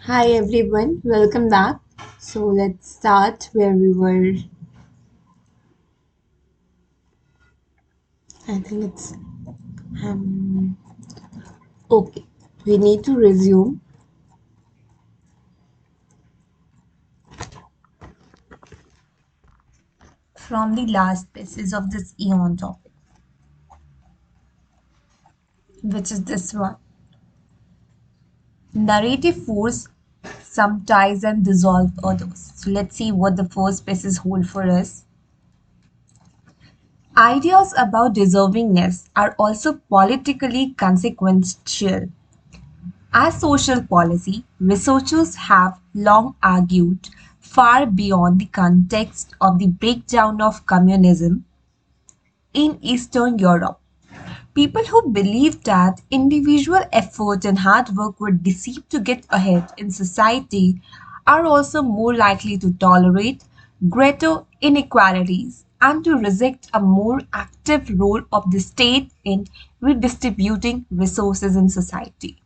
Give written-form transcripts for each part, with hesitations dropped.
Hi everyone, welcome back. So let's start where we were. I think it's um okay. We need to resume from the last pieces of this Aeon topic, which is this one. Narrative force some ties and dissolve others. So let's see what the first pieces hold for us. Ideas about deservingness are also politically consequential. As social policy, researchers have long argued far beyond the context of the breakdown of communism in Eastern Europe. People who believed that individual effort and hard work were deceived to get ahead in society are also more likely to tolerate greater inequalities and to reject a more active role of the state in redistributing resources in society.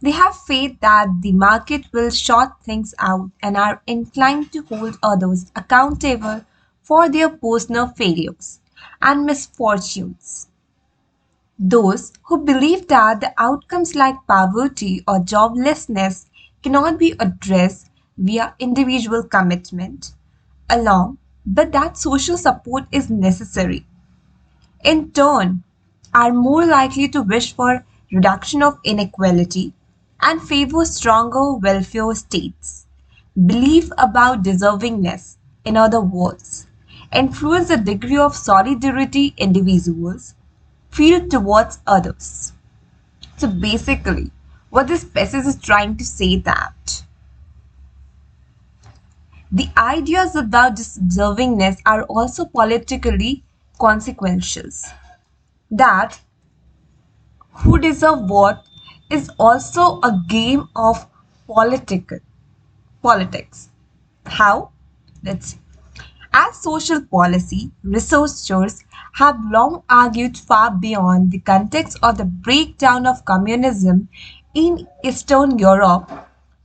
They have faith that the market will sort things out and are inclined to hold others accountable for their personal failures and misfortunes. Those who believe that the outcomes like poverty or joblessness cannot be addressed via individual commitment alone, but that social support is necessary in turn, are more likely to wish for reduction of inequality and favor stronger welfare states. Belief about deservingness, in other words, influence the degree of solidarity individuals feel towards others. So basically, what this passage is trying to say that the ideas about deservingness are also politically consequential. That who deserve what is also a game of political politics. How? Let's see. As social policy, researchers have long argued far beyond the context of the breakdown of communism in Eastern Europe.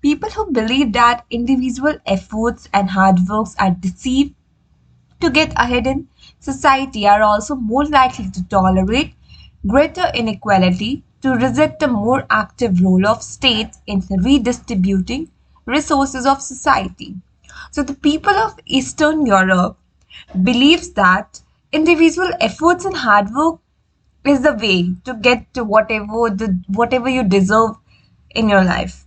People who believe that individual efforts and hard works are deceived to get ahead in society are also more likely to tolerate greater inequality, to reject a more active role of states in redistributing resources of society. So the people of Eastern Europe believes that individual efforts and hard work is the way to get to whatever you deserve in your life,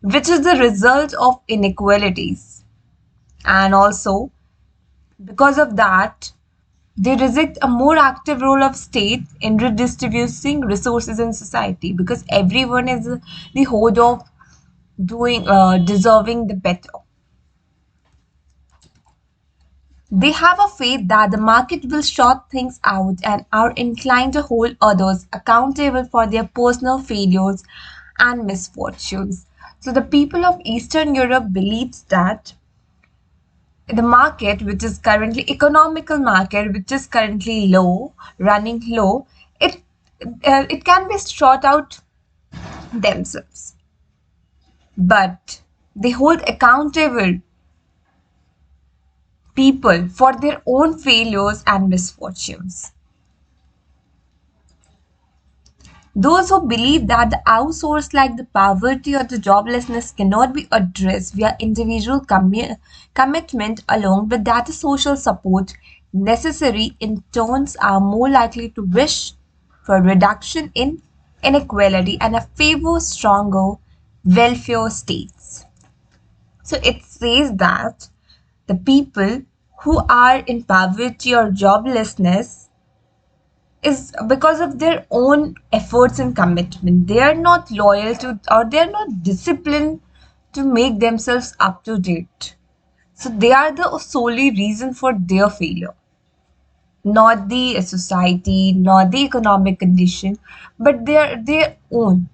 which is the result of inequalities. And also because of that, they reject a more active role of state in redistributing resources in society because everyone is the hope of doing deserving the better. They have a faith that the market will sort things out and are inclined to hold others accountable for their personal failures and misfortunes. So the people of Eastern Europe believes that the market, which is currently economical market, which is currently low, running low, it it can be sought out themselves, but they hold accountable people for their own failures and misfortunes. Those who believe that the outsource like the poverty or the joblessness cannot be addressed via individual commitment alone, but that the social support necessary in turns are more likely to wish for reduction in inequality and a favor stronger welfare states. So it says that the people who are in poverty or joblessness is because of their own efforts and commitment. They are not loyal to or they are not disciplined to make themselves up to date. So they are the solely reason for their failure, not the society, not the economic condition, but their own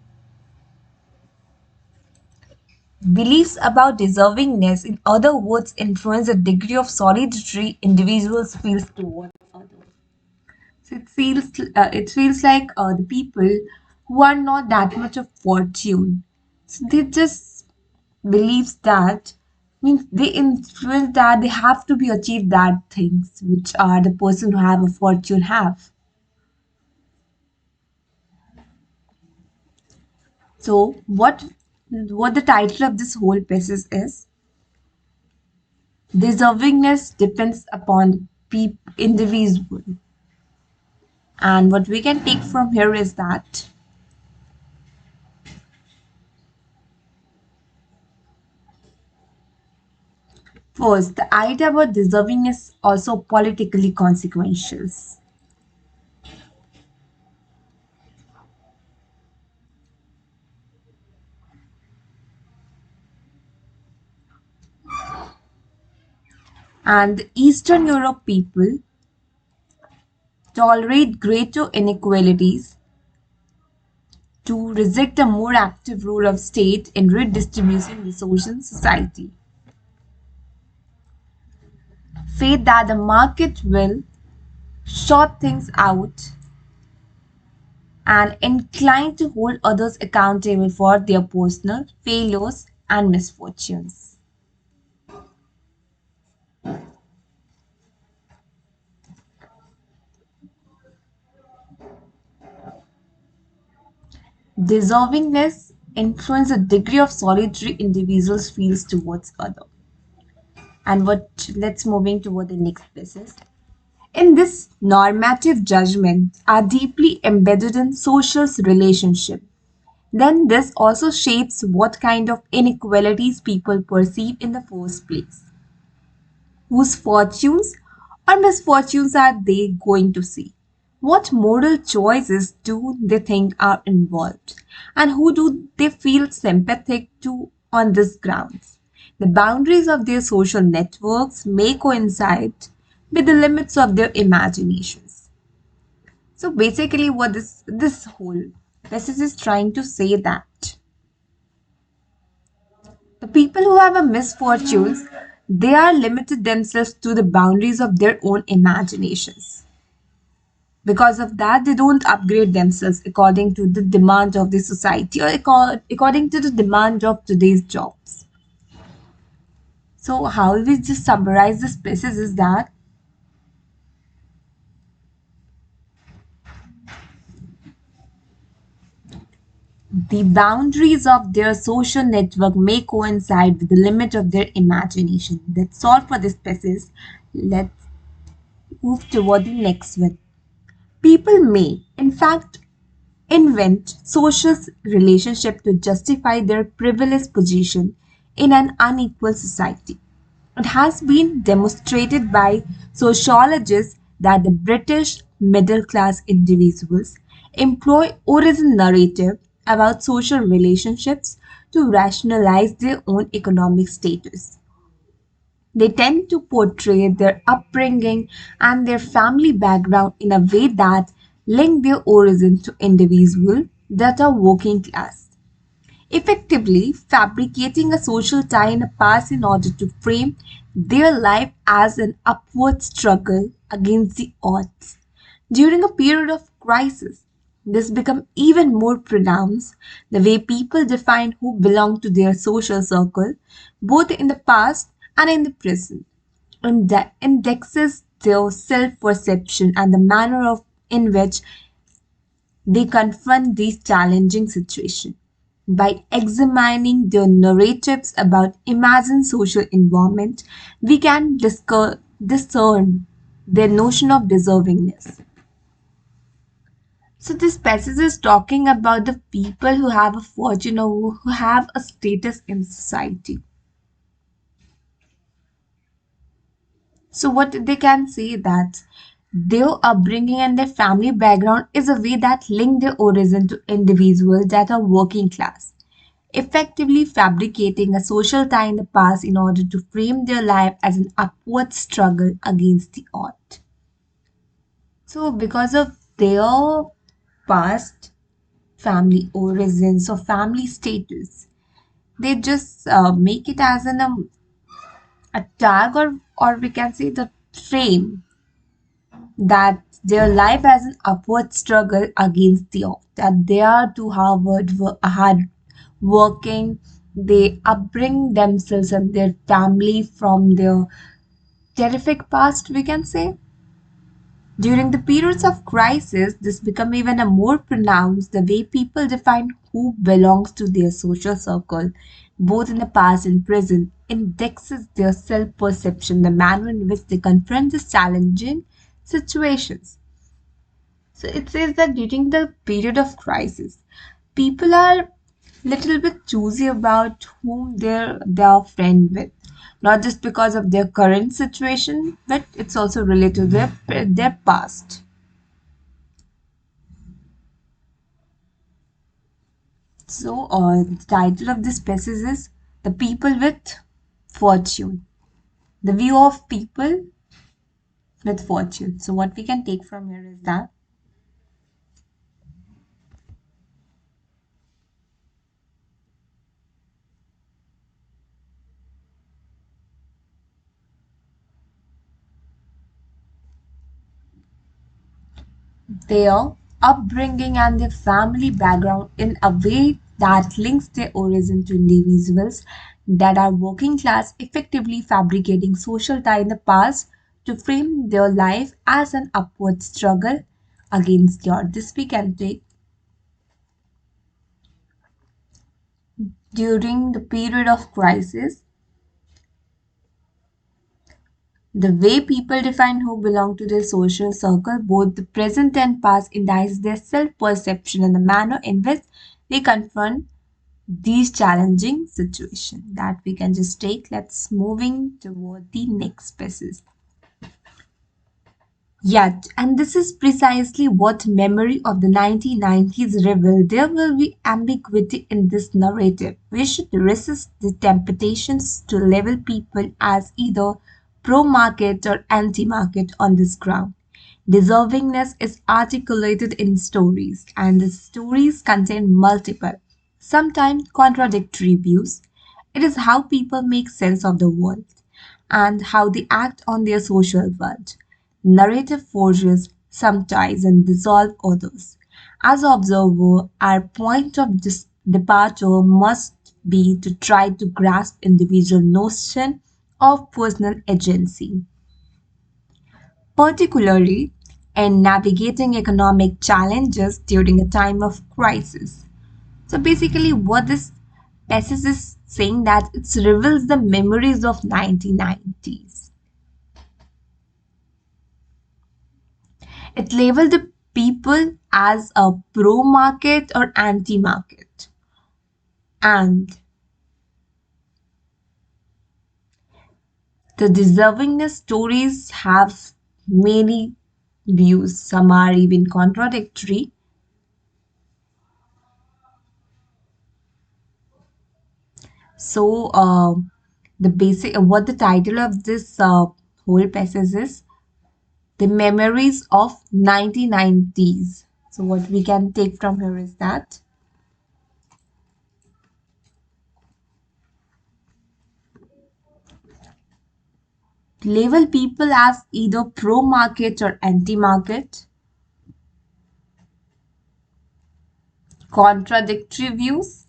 beliefs about deservingness. In other words, influence the degree of solidarity individuals feel towards others. So it feels like the people who are not that much of fortune. So they just believes that means they influence that they have to be achieved that things which are the person who have a fortune have. So what the title of this whole passage is, deservingness depends upon individual. And what we can take from here is that first, the idea about deservingness is also politically consequential. And the Eastern Europe people tolerate greater inequalities to reject a more active role of state in redistributing resources in society. Faith that the market will sort things out and inclined to hold others accountable for their personal failures and misfortunes. Deservingness influences the degree of solitary individuals feels towards other. And what let's moving toward the next basis. In this normative judgments are deeply embedded in social relationship. Then this also shapes what kind of inequalities people perceive in the first place. Whose fortunes or misfortunes are they going to see? What moral choices do they think are involved? And who do they feel sympathetic to on these grounds? The boundaries of their social networks may coincide with the limits of their imaginations. So basically what this whole passage is trying to say that the people who have a misfortunes, they are limited themselves to the boundaries of their own imaginations. Because of that, they don't upgrade themselves according to the demand of the society or according to the demand of today's jobs. So, how we just summarize this passage is that the boundaries of their social network may coincide with the limit of their imagination. That's all for this passage. Let's move toward the next one. People may, in fact, invent social relationship to justify their privileged position in an unequal society. It has been demonstrated by sociologists that the British middle class individuals employ origin narrative about social relationships to rationalize their own economic status. They tend to portray their upbringing and their family background in a way that link their origin to individuals that are working class, effectively fabricating a social tie in the past in order to frame their life as an upward struggle against the odds. During a period of crisis, this becomes even more pronounced the way people define who belong to their social circle, both in the past and in the present, and that indexes their self perception and the manner of in which they confront these challenging situations. By examining their narratives about imagined social environment, we can discern their notion of deservingness. So this passage is talking about the people who have a fortune or who have a status in society. So what they can say that their upbringing and their family background is a way that link their origin to individuals that are working class, effectively fabricating a social tie in the past in order to frame their life as an upward struggle against the odds. So because of their past family origins or family status, they just make it as a tag or we can say the frame that their life as an upward struggle against the odds, that they are too hard working They upbring themselves and their family from their terrific past, we can say. During the periods of crisis, this become even a more pronounced the way people define who belongs to their social circle, both in the past and present, indexes their self-perception, the manner in which they confront these challenging situations. So it says that during the period of crisis, people are little bit choosy about whom they're friend with, not just because of their current situation, but it's also related to their past. So, the title of this passage is The People with Fortune. The view of people with fortune. So, what we can take from here is that their upbringing and their family background in a way that links their origin to individuals that are working class, effectively fabricating social tie in the past to frame their life as an upward struggle against the odds. This we can take during the period of crisis. The way people define who belong to their social circle, both the present and past, indicates their self perception and the manner in which they confront these challenging situations. That we can just take. Let's moving toward the next passage. Yet, and this is precisely what memory of the 1990s revealed, there will be ambiguity in this narrative. We should resist the temptations to label people as either pro market or anti market on this ground. Deservingness is articulated in stories, and the stories contain multiple, sometimes contradictory views. It is how people make sense of the world and how they act on their social world. Narrative forges some ties and dissolve others. As observer, our point of departure must be to try to grasp individual notion of personal agency, particularly in navigating economic challenges during a time of crisis. So basically, what this passage is saying that it reveals the memories of 1990s. It labeled the people as a pro market or anti market. And the deservingness stories have many views, some are even contradictory. So, the basic what the title of this whole passage is The Memories of 1990s. So, what we can take from here is that label people as either pro market or anti market, contradictory views,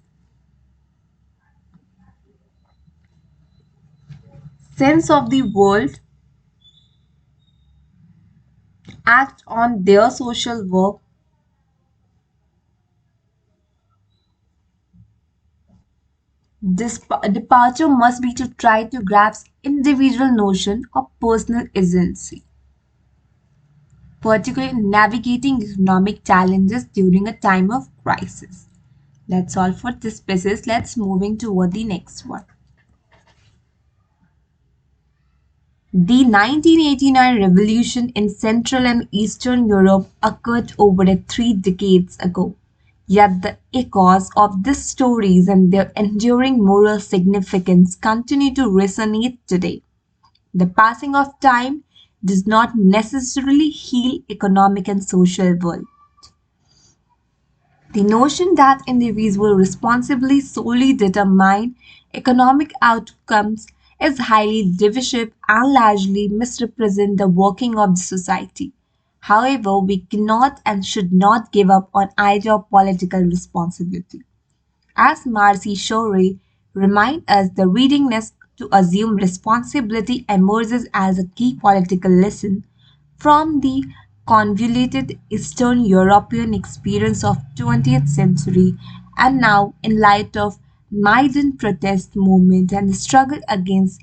sense of the world, act on their social work. This departure must be to try to grasp individual notion of personal agency, particularly in navigating economic challenges during a time of crisis. That's all for this passage. Let's moving toward the next one. The 1989 revolution in Central and Eastern Europe occurred over 3 decades ago. Yet the echoes of these stories and their enduring moral significance continue to resonate today. The passing of time does not necessarily heal economic and social wounds. The notion that individuals responsibly solely determine economic outcomes is highly divisive and largely misrepresents the working of the society. However, we cannot and should not give up on idea of political responsibility. As Marcy Shorey remind us the readiness to assume responsibility emerges as a key political lesson from the convoluted Eastern European experience of 20th century. And now, in light of Maidan protest movement and the struggle against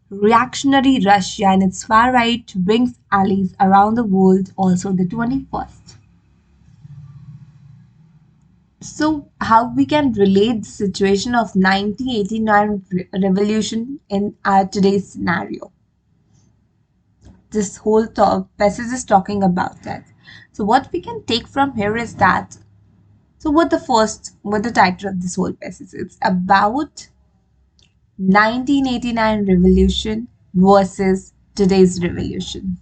reactionary Russia and its far-right wings allies around the world, also the 21st. So, how we can relate the situation of 1989 revolution in our today's scenario? This whole passage is talking about that. So, what we can take from here is that. So, what the title of this whole passage? It's about 1989 revolution versus today's revolution.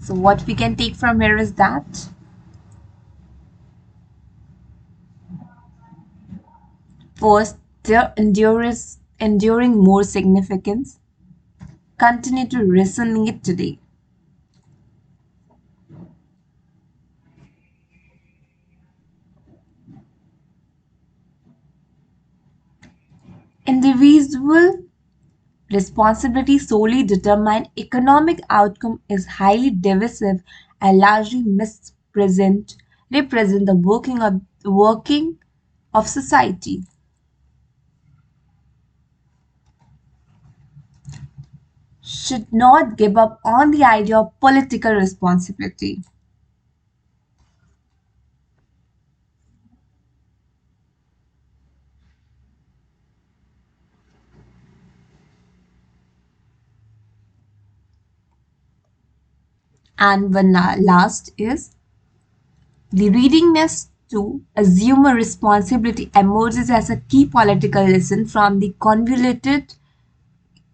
So, what we can take from here is that. First, their enduring more significance continue to resonate today. Individual responsibility solely determine economic outcome is highly divisive and largely mispresent represent the working of society. Should not give up on the idea of political responsibility. And one last is the readiness to assume a responsibility emerges as a key political lesson from the convoluted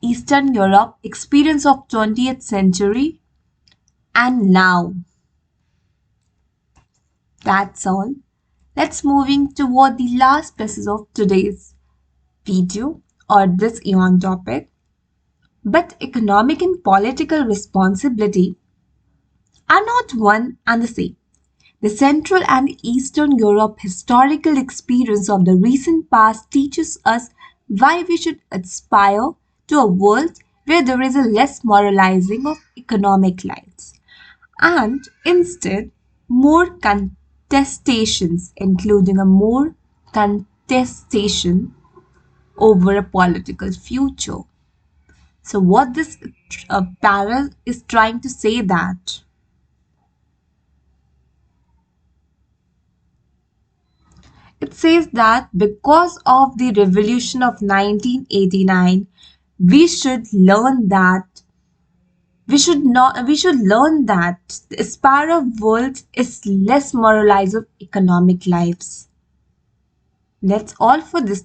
Eastern Europe experience of 20th century and now. That's all. Let's moving toward the last passage of today's video or this Aeon topic. But economic and political responsibility are not one and the same. The Central and Eastern Europe historical experience of the recent past teaches us why we should aspire to a world where there is a less moralizing of economic lives and instead more contestations, including a more contestation over a political future. So, what this para is trying to say that it says that because of the revolution of 1989, we should learn that we should learn that the aspire of world is less moralized of economic lives. That's all for this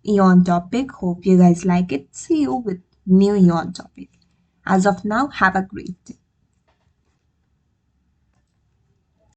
Eon topic. Hope you guys like it. See you with new Eon topic. As of now, have a great day.